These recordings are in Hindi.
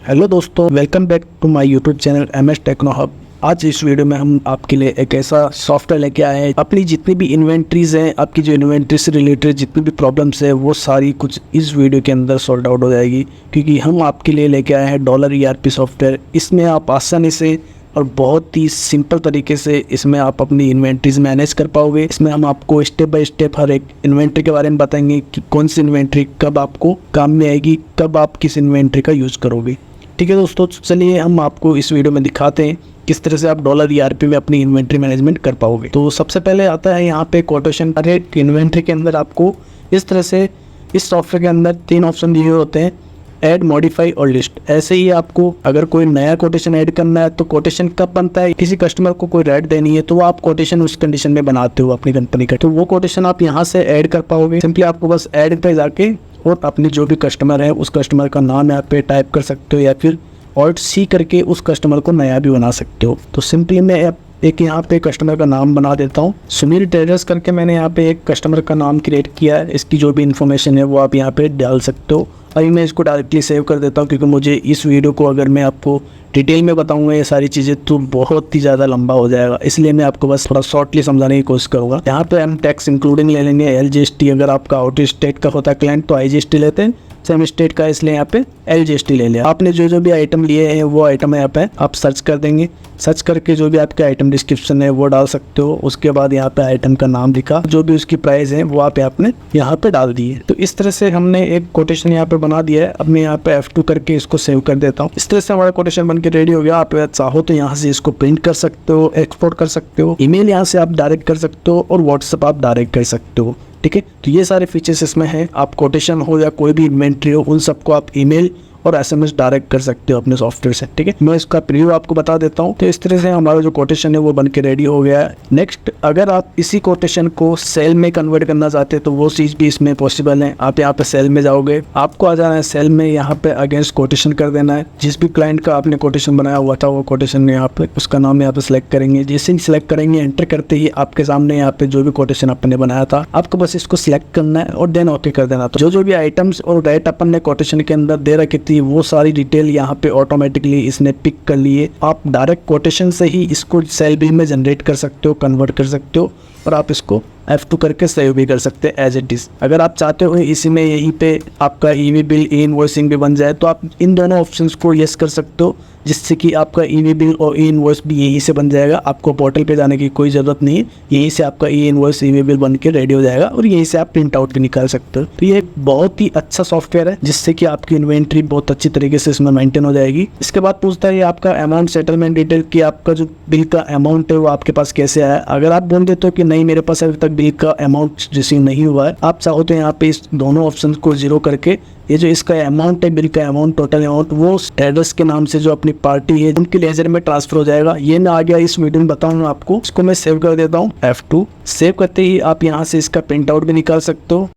हेलो दोस्तों, welcome back to my YouTube channel MS techno hub. आज इस वीडियो में हम आपके लिए एक ऐसा सॉफ्टवेयर लेके आए हैं। अपनी जितनी भी इन्वेंट्रीज हैं, आपकी जो इन्वेंट्री से रिलेटेड जितनी भी प्रॉब्लम्स है, वो सारी कुछ इस वीडियो के अंदर सॉल्ट आउट हो जाएगी, क्योंकि हम आपके लिए लेके आए हैं डॉलर ERP सॉफ्टवेयर। इसमें आप आसानी से और बहुत ही सिंपल तरीके से इसमें आप अपनी इन्वेंट्रीज मैनेज कर पाओगे। इसमें हम आपको स्टेप बाय स्टेप हर एक इन्वेंट्री के बारे में बताएंगे कि कौन सी इन्वेंट्री कब आपको काम में आएगी, कब आप किस इन्वेंट्री का यूज़ करोगे। ठीक है दोस्तों, चलिए हम आपको इस वीडियो में दिखाते हैं किस तरह से आप डॉलर ERP में अपनी इन्वेंट्री मैनेजमेंट कर पाओगे। तो सबसे पहले आता है यहाँ पे कोटेशन। हर एक इन्वेंट्री के अंदर आपको इस तरह से इस सॉफ्टवेयर के अंदर 3 ऑप्शन दिए होते हैं, ऐड, मॉडिफाई और लिस्ट। ऐसे ही आपको अगर कोई नया कोटेशन ऐड करना है तो कोटेशन कब बनता है, किसी कस्टमर को कोई रेट देनी है तो वो आप कोटेशन उस कंडीशन में बनाते हो अपनी कंपनी का, तो वो कोटेशन आप यहाँ से ऐड कर पाओगे। सिंपली आपको बस ऐड पे जाके और अपनी जो भी कस्टमर है उस कस्टमर का नाम यहाँ पे टाइप कर सकते हो, या फिर Alt+C करके उस कस्टमर को नया भी बना सकते हो। तो सिंपली मैं एक यहाँ पे कस्टमर का नाम बना देता हूँ, सुनील ट्रेडर्स करके मैंने यहाँ पे एक कस्टमर का नाम क्रिएट किया है। इसकी जो भी इन्फॉर्मेशन है वो आप यहाँ पे डाल सकते हो। अभी मैं इसको डायरेक्टली सेव कर देता हूँ, क्योंकि मुझे इस वीडियो को अगर मैं आपको डिटेल में बताऊंगा ये सारी चीज़ें तो बहुत ही ज़्यादा लंबा हो जाएगा, इसलिए मैं आपको बस थोड़ा शॉर्टली समझाने की कोशिश करूँगा। यहाँ पे हम टैक्स इंक्लूडिंग ले लेंगे LGST। अगर आपका आउट स्टेट का होता है क्लाइंट तो IGST लेते हैं, सेम स्टेट का इसलिए यहाँ पे LGST ले लिया। आपने जो भी आइटम लिए हैं वो आइटम यहाँ पे आप सर्च कर देंगे। सर्च करके जो भी आपके आइटम डिस्क्रिप्शन है वो डाल सकते हो। उसके बाद यहाँ पे आइटम का नाम लिखा, जो भी उसकी प्राइस है वो आप यहाँ पे डाल दिए। तो इस तरह से हमने एक कोटेशन यहाँ पे बना दिया है। अब मैं यहाँ पे F2 करके इसको सेव कर देता हूँ। इस तरह से हमारा कोटेशन बन के रेडी हो गया। आप चाहो तो यहाँ से इसको प्रिंट कर सकते हो, एक्सपोर्ट कर सकते हो, ईमेल यहाँ से आप डायरेक्ट कर सकते हो और व्हाट्सएप आप डायरेक्ट कर सकते हो। ठीक है, तो ये सारे फीचर्स इसमें हैं। आप कोटेशन हो या कोई भी इन्वेंट्री हो, उन सबको आप ईमेल और SMS डायरेक्ट कर सकते हो अपने सॉफ्टवेयर से। ठीक है, मैं इसका प्रीव्यू आपको बता देता हूँ। तो इस तरह से हमारा जो कोटेशन है वो बन के रेडी हो गया है। नेक्स्ट, अगर आप इसी कोटेशन को सेल में कन्वर्ट करना चाहते हैं तो वो चीज़ भी इसमें पॉसिबल है। आप यहाँ पे सेल में जाओगे, आपको आ जाना है सेल में, यहाँ पे अगेंस्ट कोटेशन कर देना है। जिस भी क्लाइंट का आपने कोटेशन बनाया हुआ था वो कोटेशन यहाँ पे उसका नाम यहाँ पे सिलेक्ट करेंगे। जैसे सिलेक्ट करेंगे, एंटर करते ही आपके सामने यहाँ पे जो भी कोटेशन आपने बनाया था आपको बस इसको सिलेक्ट करना है और देन ओके कर देना। तो जो भी आइटम्स और रेट अपन ने कोटेशन के अंदर दे रखी थी वो सारी डिटेल यहाँ पे ऑटोमेटिकली इसने पिक कर लिए। आप डायरेक्ट कोटेशन से ही इसको सेल बिल में जनरेट कर सकते हो, कन्वर्ट कर सकते हो, और आप इसको F2 करके सेव भी कर सकते हैं एज इट इज। अगर आप चाहते हो इसी में यहीं पे आपका EV बिल, इनवॉइसिंग भी बन जाए तो आप इन दोनों ऑप्शंस को यस कर सकते हो, जिससे कि आपका EV बिल और इनवॉइस भी यहीं से बन जाएगा। आपको पोर्टल पे जाने की कोई ज़रूरत नहीं है, यहीं से आपका इनवॉइस, EV बिल बन के रेडी हो जाएगा और यहीं से आप प्रिंट आउट भी निकाल सकते हो। तो ये बहुत ही अच्छा सॉफ्टवेयर है, जिससे कि आपकी इन्वेंट्री बहुत अच्छी तरीके से इसमें मेंटेन हो जाएगी। इसके बाद पूछता है आपका अमाउंट सेटलमेंट डिटेल, कि आपका जो बिल का अमाउंट है वो आपके पास कैसे आया। अगर आप बोल देते हो कि नहीं मेरे पास अभी तक बिल का अमाउंट रिसीव नहीं हुआ है, आप चाहो तो यहाँ पे इस दोनों ऑप्शन को 0 करके ये जो इसका अमाउंट है, बिल का अमाउंट, टोटल अमाउंट, वो ट्रेडर्स के नाम से जो अपनी पार्टी है उनके लेजर में ट्रांसफर हो जाएगा। ये मैं आ गया इस वीडियो में बताऊंगा आपको। इसको मैं सेव कर देता हूँ F2। सेव करते ही आप यहाँ से इसका प्रिंट आउट भी निकाल सकते हो।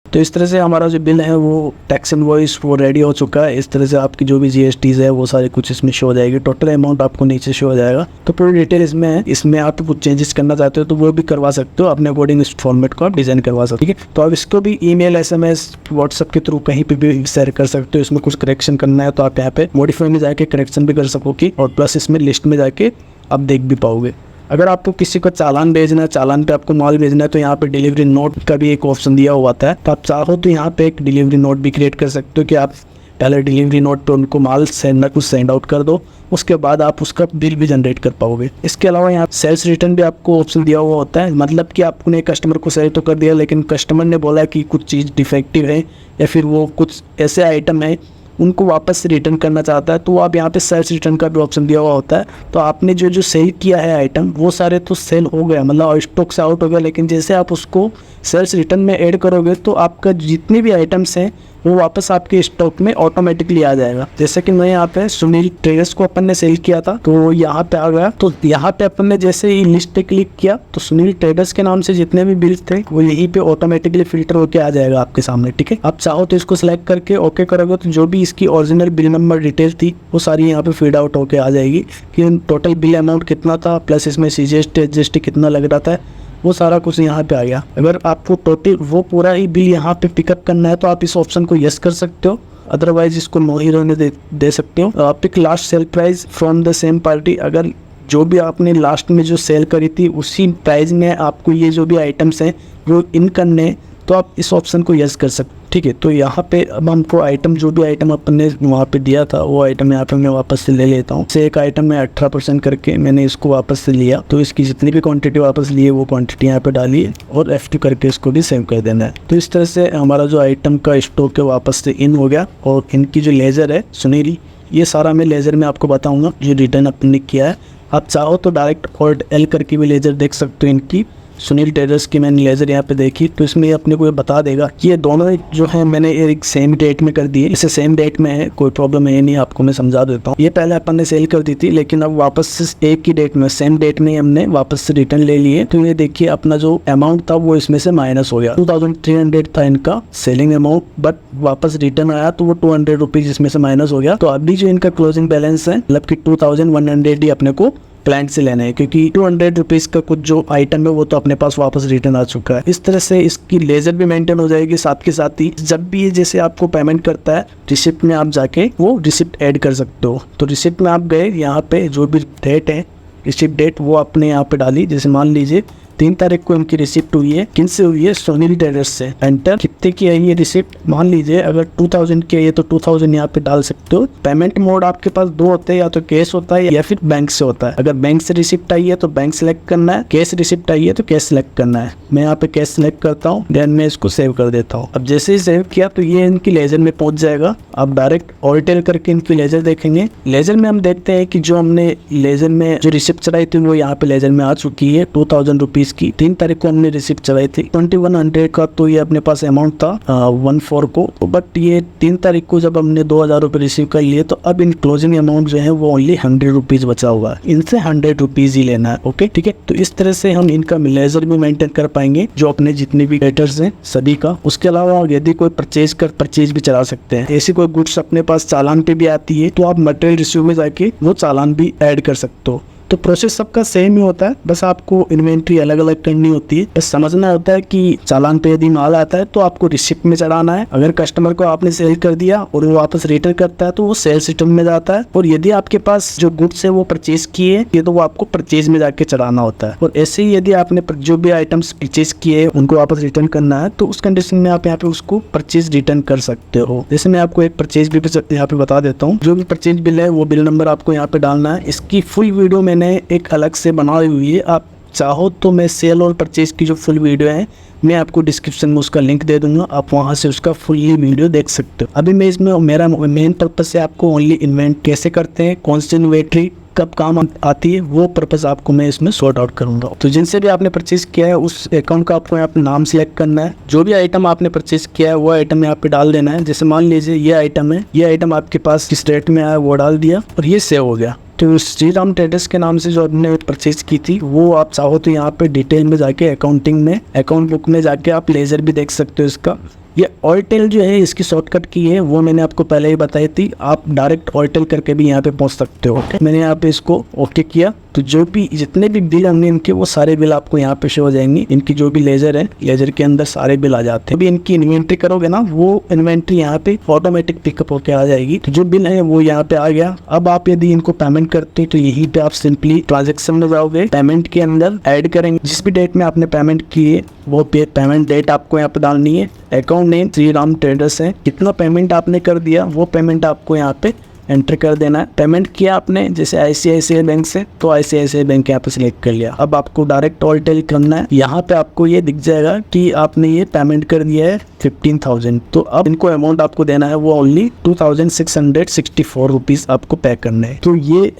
तो इस तरह से हमारा जो बिल है वो टैक्स इनवॉइस वो रेडी हो चुका है। इस तरह से आपकी जो भी GSTs है वो सारे कुछ इसमें शो हो जाएगी। टोटल अमाउंट आपको नीचे शो हो जाएगा। तो पूरी डिटेल इसमें है। इसमें आप कुछ चेंजेस करना चाहते हो तो वो भी करवा सकते हो, अपने अकॉर्डिंग इस फॉर्मेट को आप डिजाइन करवा सकते हो। ठीक है, तो आप इसको भी ईमेल, SMS, व्हाट्सएप के थ्रू कहीं पे भी शेयर कर सकते हो। इसमें कुछ करेक्शन करना है तो आप यहाँ पे मॉडिफाई में जाके करेक्शन भी कर सकोगे, और प्लस इसमें लिस्ट में जाके आप देख भी पाओगे। अगर आपको किसी को चालान भेजना है, चालान पे आपको माल भेजना है, तो यहाँ पे डिलीवरी नोट का भी एक ऑप्शन दिया हुआ था। तो आप चाहो तो यहाँ पे एक डिलीवरी नोट भी क्रिएट कर सकते हो, कि आप पहले डिलीवरी नोट पे उनको माल सेंड आउट कर दो, उसके बाद आप उसका बिल भी जनरेट कर पाओगे। इसके अलावा यहाँ सेल्स रिटर्न भी आपको ऑप्शन दिया हुआ होता है। मतलब कि आपने कस्टमर को सेल तो कर दिया, लेकिन कस्टमर ने बोला कि कुछ चीज़ डिफेक्टिव है या फिर वो कुछ ऐसे आइटम है उनको वापस रिटर्न करना चाहता है, तो आप यहाँ पे सेल्स रिटर्न का भी ऑप्शन दिया हुआ होता है। तो आपने जो सेल किया है आइटम वो सारे तो सेल हो गया, मतलब स्टॉक से आउट हो गया, लेकिन जैसे आप उसको सेल्स रिटर्न में ऐड करोगे तो आपका जितने भी आइटम्स हैं वो वापस आपके स्टॉक में ऑटोमेटिकली आ जाएगा। जैसे कि मैं यहाँ पे सुनील ट्रेडर्स को अपन ने सेल किया था तो यहाँ पे आ गया। तो यहाँ पे अपन ने जैसे ही लिस्ट पे क्लिक किया तो सुनील ट्रेडर्स के नाम से जितने भी बिल्स थे वो यहीं पे ऑटोमेटिकली फिल्टर होके आ जाएगा आपके सामने। ठीक है, आप चाहो तो इसको सिलेक्ट करके ओके करोगे तो जो भी इसकी ओरिजिनल बिल नंबर डिटेल थी वो सारी यहाँ पे फीड आउट होके आ जाएगी कि टोटल बिल अमाउंट कितना था, प्लस इसमें CGST GST कितना लग रहा था, वो सारा कुछ यहाँ पे आ गया। अगर आपको टोटल वो पूरा ही बिल यहाँ पे पिकअप करना है तो आप इस ऑप्शन को यस कर सकते हो, अदरवाइज इसको नो ही रहने दे सकते हो। आप pick last sale price from the same party, अगर जो भी आपने लास्ट में जो सेल करी थी उसी प्राइस में आपको ये जो भी आइटम्स हैं वो इन करने हैं, तो आप इस ऑप्शन को यस कर सकते। ठीक है, तो यहाँ पे अब हमको आइटम जो भी आइटम अपन ने वहाँ पे दिया था वो आइटम यहाँ पे मैं वापस से ले लेता हूँ। से एक आइटम में 18% करके मैंने इसको वापस से लिया, तो इसकी जितनी भी क्वांटिटी वापस लिए वो क्वांटिटी यहाँ पे डाली और F2 करके इसको भी सेव कर देना है। तो इस तरह से हमारा जो आइटम का स्टॉक है वापस से इन हो गया। और इनकी जो लेज़र है सुनीली, ये सारा मैं लेज़र में आपको बताऊँगा जो रिटर्न अपन ने किया है। आप चाहो तो डायरेक्ट ऑल्ट L करके भी लेज़र देख सकते हो इनकी। सुनील ट्रेडर्स की मैंने लेज़र यहाँ पे देखी तो इसमें अपने को ये बता देगा कि ये दोनों जो है मैंने एक सेम डेट में कर दिए। इसे सेम डेट में है, कोई प्रॉब्लम है नहीं, आपको मैं समझा देता हूँ। ये पहले अपन ने सेल कर दी थी, लेकिन अब वापस से एक ही डेट में सेम डेट में हमने वापस से रिटर्न ले लिए। तो ये देखिए अपना जो अमाउंट था वो इसमें से माइनस हो गया। 2300 था इनका सेलिंग अमाउंट, बट वापस रिटर्न आया तो वो 200 रुपीज इसमें से माइनस हो गया। तो अभी जो इनका क्लोजिंग बैलेंस है मतलब कि 2100 ही अपने को क्लाइंट से लेना है, क्योंकि 200 रुपीज़ का कुछ जो आइटम है वो तो अपने पास वापस रिटर्न आ चुका है। इस तरह से इसकी लेज़र भी मेंटेन हो जाएगी। साथ के साथ ही जब भी ये जैसे आपको पेमेंट करता है रिसिप्ट में आप जाके वो रिसिप्ट ऐड कर सकते हो। तो रिसिप्ट में आप गए, यहाँ पे जो भी डेट है रिसिप्ट डेट वो आपने यहाँ पे डाली। जैसे मान लीजिए 3 तारीख को इनकी रिसिप्ट हुई है, किन से हुई है? सुनील ट्रेडर्स से। एंटर कितने की है ये रिसिप्ट? मान लीजिए अगर 2000 की है तो 2000 यहाँ पे डाल सकते हो। पेमेंट मोड आपके पास दो होते हैं, या तो कैश होता है या फिर बैंक से होता है। अगर बैंक से रिसिप्ट आई है तो बैंक सेलेक्ट करना है, कैश रिसिप्ट आई है तो कैश सेलेक्ट करना है। मैं यहाँ पे कैश सेलेक्ट करता हूँ, देन मैं इसको सेव कर देता हूँ। अब जैसे ही सेव किया तो ये इनकी लेजर में पहुंच जाएगा। आप डायरेक्ट ऑल्टेल करके इनकी लेजर देखेंगे। लेजर में हम देखते हैं कि जो हमने लेजर में जो रिसिप्ट चढ़ाई थी वो यहाँ पे लेजर में आ चुकी है 2000 रुपीज की। 3 तारीख को हमने रिसिप्ट चढ़ाई थी 2100 का, तो ये अपने पास अमाउंट था 14 को। बट ये 3 तारीख को जब हमने 2000 रुपये रिसीव कर लिए तो अब इन क्लोजिंग अमाउंट जो है वो ओनली 100 रुपीज बचा हुआ है। इनसे 100 रुपीज ही लेना है। ओके ठीक है, तो इस तरह से हम इनका लेजर भी मेंटेन कर पाएंगे जो अपने जितने भी क्रिएटर्स हैं सभी का। उसके अलावा यदि कोई परचेज भी चला सकते हैं। ऐसी कोई गुड्स अपने पास चालान पे भी आती है तो आप मटेरियल रिसीव में जाके वो चालान भी ऐड कर सकते हो। तो प्रोसेस सबका सेम ही होता है, बस आपको इन्वेंट्री अलग अलग करनी होती है। बस समझना होता है कि चालान पे यदि माल आता है तो आपको रिसिप्ट में चढ़ाना है। अगर कस्टमर को आपने सेल कर दिया और वो वापस रिटर्न करता है तो वो सेल्स रिटर्न में जाता है। और यदि आपके पास जो गुड्स है वो परचेज किए ये तो वो आपको परचेज में जाके चढ़ाना होता है। और ऐसे ही यदि आपने जो भी आइटम्स परचेज किए उनको वापस रिटर्न करना है तो उस कंडीशन में आप यहाँ पे उसको परचेज रिटर्न कर सकते हो। जैसे मैं आपको एक परचेज बिल यहाँ पे बता देता हूँ। जो भी परचेज बिल है वो बिल नंबर आपको यहाँ पे डालना है। इसकी फुल वीडियो मैंने एक अलग से बनाई हुई है। आप चाहो तो मैं सेल और परचेज की जो फुल वीडियो है मैं आपको डिस्क्रिप्शन में उसका लिंक दे दूंगा, आप वहां से उसका फुल्ली वीडियो देख सकते हो। अभी मैं इसमें मेरा मेन पर्पस है आपको ओनली इन्वेंट कैसे करते हैं, कौन सी इन्वेंट्री कब काम आती है, वो पर्पस आपको मैं इसमें सॉर्ट आउट करूंगा। तो जिनसे भी आपने परचेज किया है उस अकाउंट का आपको यहाँ पे नाम सिलेक्ट करना है। जो भी आइटम आपने परचेज किया है वो आइटम यहाँ पे डाल देना है। जैसे मान लीजिए ये आइटम है, ये आइटम आपके पास किस रेट में आया वो डाल दिया और ये सेव हो गया। तो श्रीराम ट्रेडर्स के नाम से जो आपने परचेज की थी वो आप चाहो तो यहाँ पे डिटेल में जाके अकाउंटिंग में अकाउंट बुक में जाके आप लेजर भी देख सकते हो इसका। ये ऑल्टेल जो है इसकी शॉर्टकट की है वो मैंने आपको पहले ही बताई थी। आप डायरेक्ट ऑल्टेल करके भी यहाँ पे पहुँच सकते हो। मैंने यहाँ पे इसको ओके किया तो जो भी जितने भी बिल होंगे इनके वो सारे बिल आपको यहाँ पे शो हो जाएंगे। इनकी जो भी लेजर है लेजर के अंदर सारे बिल आ जाते हैं। अभी इनकी इन्वेंट्री करोगे ना वो इन्वेंट्री यहाँ पे ऑटोमेटिक पिकअप होके आ जाएगी। तो जो बिल है वो यहाँ पे आ गया। अब आप यदि इनको पेमेंट करते हैं तो यहीं पे आप सिंपली ट्रांजेक्शन में जाओगे, पेमेंट के अंदर ऐड करेंगे जिस भी डेट में आपने पेमेंट की है वो पेमेंट डेट आपको यहाँ पे डालनी है। अकाउंट नेम श्रीराम ट्रेडर्स है, कितना पेमेंट आपने कर दिया वो पेमेंट आपको यहाँ पे एंटर कर देना है। पेमेंट किया आपने जैसे ICICI बैंक से तो ICICI बैंक यहाँ पे सिलेक्ट कर लिया। अब आपको डायरेक्ट ऑल्टेल करना है। यहाँ पे आपको ये दिख जाएगा कि आपने ये पेमेंट कर दिया है 15,000। तो अब इनको अमाउंट आपको देना है वो ओनली 2,664 रुपीज आपको पे करना है। तो ये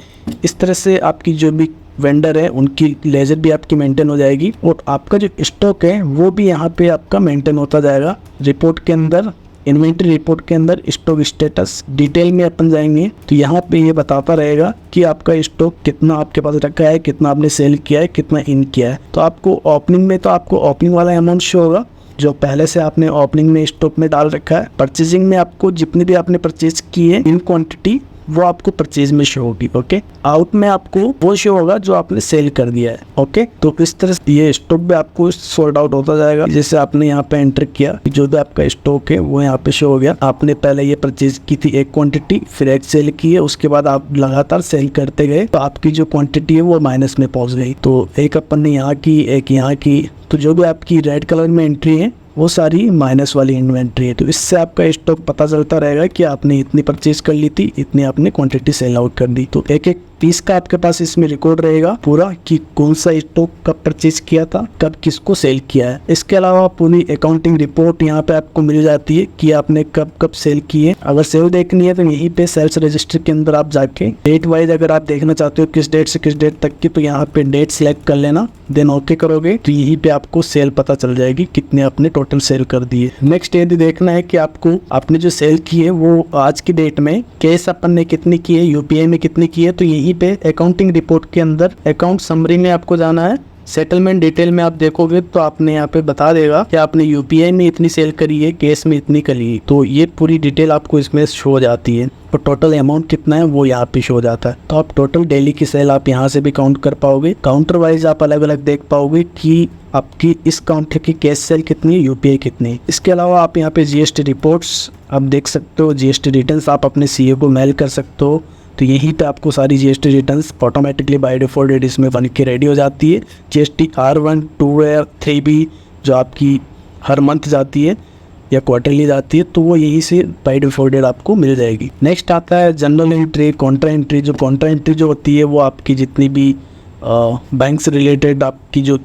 इस तरह से आपकी जो भी वेंडर है उनकी लेजर भी आपकी मेंटेन हो जाएगी और आपका जो स्टॉक है वो भी यहाँ पे आपका मेंटेन होता जाएगा। रिपोर्ट के अंदर इन्वेंट्री रिपोर्ट के अंदर स्टॉक स्टेटस डिटेल में अपन जाएंगे तो यहाँ पे ये बताता रहेगा कि आपका स्टॉक कितना आपके पास रखा है, कितना आपने सेल किया है, कितना इन किया है। तो आपको ओपनिंग में तो आपको ओपनिंग वाला अमाउंट शो होगा जो पहले से आपने ओपनिंग में स्टॉक में डाल रखा है। परचेजिंग में आपको जितनी भी आपने परचेज की है इन क्वांटिटी वो आपको परचेज में शो होगी। ओके, आउट में आपको वो शो होगा जो आपने सेल कर दिया है। ओके, तो इस तरह से ये स्टॉक भी आपको सॉर्ट आउट होता जाएगा। जैसे आपने यहाँ पे एंटर किया, जो भी आपका स्टॉक है वो यहाँ पे शो हो गया। आपने पहले ये परचेज की थी एक क्वांटिटी, फिर एक सेल की है, उसके बाद आप लगातार सेल करते गए तो आपकी जो क्वांटिटी है वो माइनस में पहुंच गई। तो एक अपन ने यहाँ की, एक यहाँ की, तो जो भी आपकी रेड कलर में एंट्री है वो सारी माइनस वाली इन्वेंट्री है। तो इससे आपका स्टॉक पता चलता रहेगा कि आपने इतनी परचेज कर ली थी, इतनी आपने क्वांटिटी सेल आउट कर दी। तो एक एक पीस का आपके पास इसमें रिकॉर्ड रहेगा पूरा कि कौन सा स्टॉक कब परचेज किया था, कब किसको सेल किया है। इसके अलावा पूरी अकाउंटिंग रिपोर्ट यहाँ पे आपको मिल जाती है कि आपने कब कब सेल किए। अगर सेल देखनी है तो यहीं पे सेल्स रजिस्टर के अंदर आप जाके डेट वाइज अगर आप देखना चाहते हो किस डेट से किस डेट तक की, तो यहाँ पे डेट सिलेक्ट कर लेना, देन ओके करोगे तो यहीं पे आपको सेल पता चल जाएगी कितने आपने टोटल सेल कर दिए। नेक्स्ट यदि देखना है कि आपको आपने जो सेल की है वो आज की डेट में कैश अपन ने कितनी की है, यूपीआई में कितनी की है, तो यहीं पे अकाउंटिंग रिपोर्ट के अंदर अकाउंट समरी में आपको जाना है। सेटलमेंट डिटेल में आप देखोगे तो आपने यहाँ पे बता देगा कि आपने यूपीआई में इतनी सेल करी है, कैश में इतनी करी है, तो ये पूरी डिटेल आपको इसमें शो हो जाती है। तो टोटल अमाउंट कितना है वो यहाँ पे शो हो जाता है। तो आप टोटल डेली की सेल आप यहाँ से भी काउंट कर पाओगे। काउंटर वाइज आप अलग अलग देख पाओगे कि आपकी इस काउंटर की कैश सेल कितनी है, यूपीआई कितनी है। इसके अलावा आप यहाँ पे जीएसटी रिपोर्ट्स आप देख सकते हो, जीएसटी रिटर्न्स आप अपने सीए को मेल कर सकते हो। तो यहीं पे आपको सारी GST returns automatically by default इसमें बन के रेडी हो जाती है। जीएसटी R1, 2 या 3 भी जो आपकी हर मंथ जाती है या क्वार्टरली जाती है, तो वो यहीं से बाय डिफॉल्ट आपको मिल जाएगी। नेक्स्ट आता है जनरल एंट्री, कॉन्ट्रा एंट्री। जो कॉन्ट्रा एंट्री जो होती है वो आपकी जितनी भी बैंक से रिलेटेड आपकी जो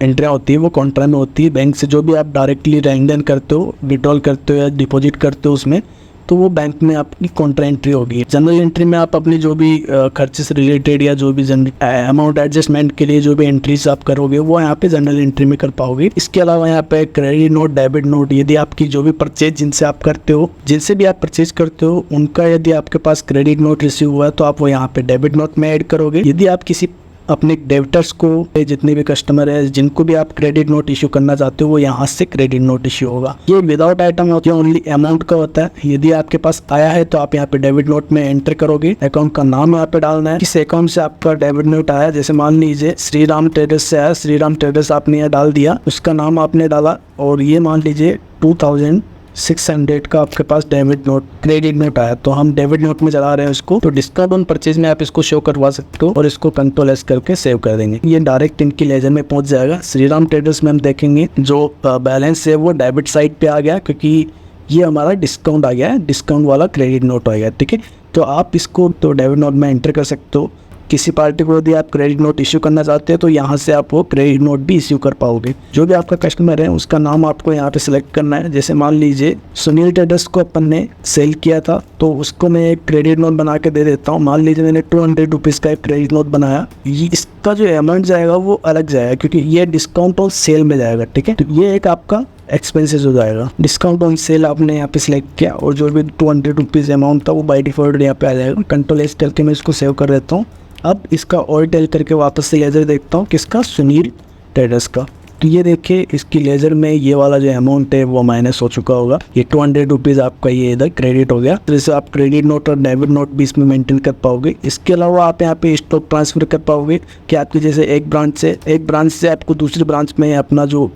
एंट्रियाँ होती है वो कॉन्ट्रा में होती है। बैंक से जो भी आप डायरेक्टली लेन देन करते हो, विड्रॉल करते हो या डिपॉजिट करते हो उसमें, तो वो बैंक में आपकी कॉन्ट्रा एंट्री होगी। जनरल एंट्री में आप अपनी जो भी खर्चे से रिलेटेड या जो भी अमाउंट एडजस्टमेंट के लिए जो भी एंट्रीज आप करोगे वो यहाँ पे जनरल एंट्री में कर पाओगे। इसके अलावा यहाँ पे क्रेडिट नोट, डेबिट नोट, यदि आपकी जो भी परचेज जिनसे आप करते हो, जिनसे भी आप परचेज करते हो उनका यदि आपके पास क्रेडिट नोट रिसीव हुआ है तो आप वो यहाँ पे डेबिट नोट में ऐड करोगे। यदि आप किसी अपने डेबिटर्स को, जितने भी कस्टमर है जिनको भी आप क्रेडिट नोट इशू करना चाहते हो वो यहाँ से क्रेडिट नोट इशू होगा। ये विदाउट आइटम होता है, ओनली अमाउंट का होता है। यदि आपके पास आया है तो आप यहाँ पे डेबिट नोट में एंटर करोगे, अकाउंट का नाम यहाँ पे डालना है, किस अकाउंट से आपका डेबिट नोट आया। जैसे मान लीजिए श्री राम ट्रेडर्स से आया, श्री राम ट्रेडर्स आपने यहाँ डाल दिया, उसका नाम आपने डाला, और ये मान लीजिए 2600 का आपके पास डेबिट नोट, क्रेडिट नोट आया, तो हम डेबिट नोट में चला रहे हैं इसको। तो डिस्काउंट ऑन परचेज में आप इसको शो करवा सकते हो और इसको कंट्रोल एस करके सेव कर देंगे। ये डायरेक्ट इनकी लेजर में पहुंच जाएगा। श्रीराम ट्रेडर्स में हम देखेंगे जो बैलेंस है वो डेबिट साइड पे आ गया, क्योंकि ये हमारा डिस्काउंट आ गया है, डिस्काउंट वाला क्रेडिट नोट आ गया। ठीक है, तो आप इसको तो डेबिट नोट में एंटर कर सकते हो। किसी पार्टी को यदि आप क्रेडिट नोट इश्यू करना चाहते हैं तो यहाँ से आप वो क्रेडिट नोट भी इश्यू कर पाओगे। जो भी आपका कस्टमर है उसका नाम आपको यहाँ पे सिलेक्ट करना है। जैसे मान लीजिए सुनील ट्रेडर्स को अपन ने सेल किया था, तो उसको मैं एक क्रेडिट नोट बना के दे देता हूँ। मान लीजिए मैंने 200 रुपीज़ का एक क्रेडिट नोट बनाया, इसका जो अमाउंट जाएगा वो अलग जाएगा क्योंकि ये डिस्काउंट ऑन सेल में जाएगा। ठीक है, तो ये एक आपका एक्सपेंसेस हो जाएगा। डिस्काउंट ऑन सेल आपने यहाँ पे सिलेक्ट किया और जो भी 200 रुपीज़ अमाउंट था वो बाय डिफॉल्ट यहाँ पे आ जाएगा। कंट्रोल एस करके मैं इसको सेव कर देता हूँ। अब इसका और टेल करके वापस से लेजर देखता हूँ, किसका, सुनील ट्रेडर्स का। तो ये देखिए इसकी लेजर में ये वाला जो अमाउंट है वो माइनस हो चुका होगा। ये 200 रुपीज़ आपका ये इधर क्रेडिट हो गया। तो जैसे आप क्रेडिट नोट और डेबिट नोट भी इसमें मेंटेन कर पाओगे। इसके अलावा आप यहाँ पे स्टॉक ट्रांसफ़र कर पाओगे कि आपकी जैसे एक ब्रांच से आपको दूसरी ब्रांच में अपना जो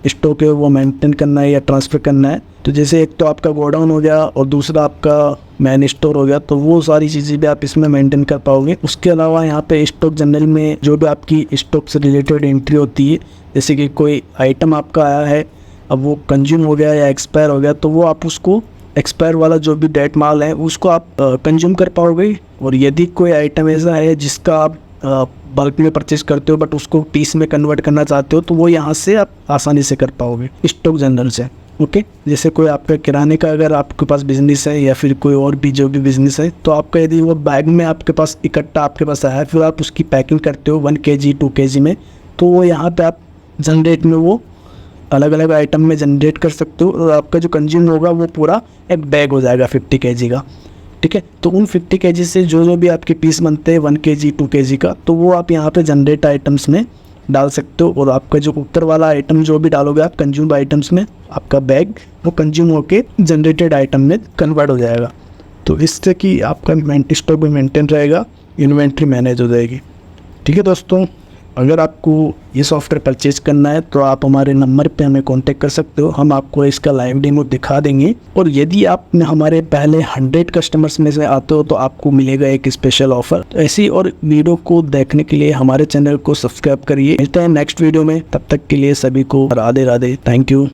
स्टॉक है वो मेंटेन करना है या ट्रांसफ़र करना है। तो जैसे एक तो आपका गोडाउन हो गया और दूसरा आपका मैन स्टोर हो गया, तो वो सारी चीज़ें भी आप इसमें मेंटेन कर पाओगे। उसके अलावा यहाँ पे स्टॉक जनरल में जो भी आपकी स्टॉक से रिलेटेड एंट्री होती है, जैसे कि कोई आइटम आपका आया है, अब वो कंज्यूम हो गया या एक्सपायर हो गया, तो वो आप उसको एक्सपायर वाला जो भी डेट माल है उसको आप कंज्यूम कर पाओगे। और यदि कोई आइटम ऐसा है जिसका आप बल्क में परचेज करते हो बट उसको पीस में कन्वर्ट करना चाहते हो, तो वो यहाँ से आप आसानी से कर पाओगे स्टॉक जनरल से। ओके, जैसे कोई आपका किराने का अगर आपके पास बिजनेस है या फिर कोई और भी जो भी बिजनेस है, तो आपका यदि वो बैग में आपके पास इकट्ठा आपके पास आया है, फिर आप उसकी पैकिंग करते हो 1 kg 2 kg में, तो वो यहाँ पे आप जनरेट में वो अलग अलग आइटम में जनरेट कर सकते हो और आपका जो कंज्यूम होगा वो पूरा एक बैग हो जाएगा 50 kg का। ठीक है, तो उन 50 kg से जो भी आपके पीस बनते हैं 1 kg 2 kg का, तो वो आप यहाँ पे जनरेट आइटम्स में डाल सकते हो। और आपका जो ऊपर वाला आइटम जो भी डालोगे आप कंज्यूम्ड आइटम्स में, आपका बैग वो कंज्यूम होके जनरेटेड आइटम में कन्वर्ट हो जाएगा। तो इससे कि आपका स्टॉक भी मेंटेन रहेगा, इन्वेंट्री मैनेज हो जाएगी। ठीक है दोस्तों, अगर आपको ये सॉफ्टवेयर परचेज करना है तो आप हमारे नंबर पे हमें कांटेक्ट कर सकते हो, हम आपको इसका लाइव डेमो दिखा देंगे। और यदि आप हमारे पहले 100 कस्टमर्स में से आते हो तो आपको मिलेगा एक स्पेशल ऑफर। तो ऐसी और वीडियो को देखने के लिए हमारे चैनल को सब्सक्राइब करिए। मिलते हैं नेक्स्ट वीडियो में, तब तक के लिए सभी को राधे राधे, थैंक यू।